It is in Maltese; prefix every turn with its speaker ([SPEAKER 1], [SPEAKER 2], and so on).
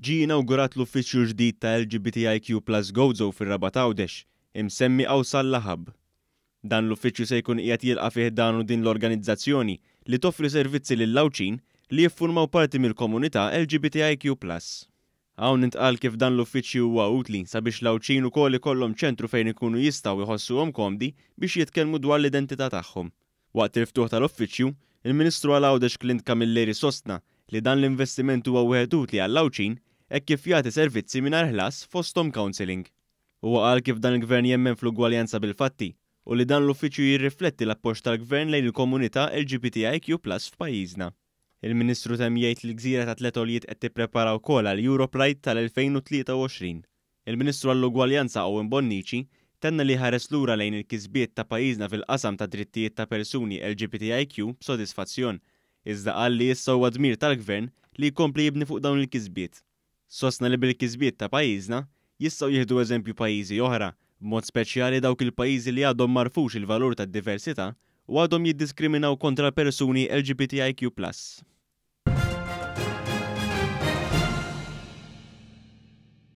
[SPEAKER 1] Ġie inawgurat l-Uffiċċju Ġdid Tal-Lgbtiq Gozo fir-Rabat imsemmi Qawsalla Hub. Dan l-uffiċċju se jkun qiegħed jilqa' fih ħdanu din l-organizzazzjoni li toffri servizzi lill-Għawdxin li jiffurmaw parti mill-komunità LGBTIQ+. Hawn intqal kif dan l-uffiċċju huwa utli sabiex l-Għawdxin ukoll ikollhom ċentru fejn ikunu jistgħu jħossuhom komdi biex jitkellmu dwar l-identità tagħhom. Waqt il-ftuħ tal-uffiċċju, il-Ministru għall-Għawdex Clint Camilleri sostna li dan l-investiment huwa wieħed utli għall-Għawdxin hekk kif jagħti servizzi mingħajr ħlas fosthom counselling. Huwa qal kif dan il-Gvern jemmen fl-ugwaljanza bil-fatti u li dan l-uffiċċju jirrifletti l-appoġġ tal-Gvern lejn il-komunità LGBTIQ+ f'pajjiżna. Il-Ministru temm jgħid li l-Gżira ta' tliet għoljiet qed tipprepara wkoll għal Europride tal-2023. Il-Ministru għall-Ugwaljanza Owen Bonnici tenna li ħares lura lejn il-kisbiet ta' pajjiżna fil-qasam ta' drittijiet ta' persuni LGBTIQ b'sodisfazzjon, iżda qal li issa huwa dmir tal-Gvern li jkompli jibni fuq dawn il-kisbiet. Sostna li bil-kisbiet ta' pajjiżna jistgħu jieħdu eżempju pajjiżi oħra, b'mod speċjali dawk il-pajjiżi li għadhom marfux il-valur tad-diversità u għadhom jiddiskriminaw kontra persuni LGBTIQ+.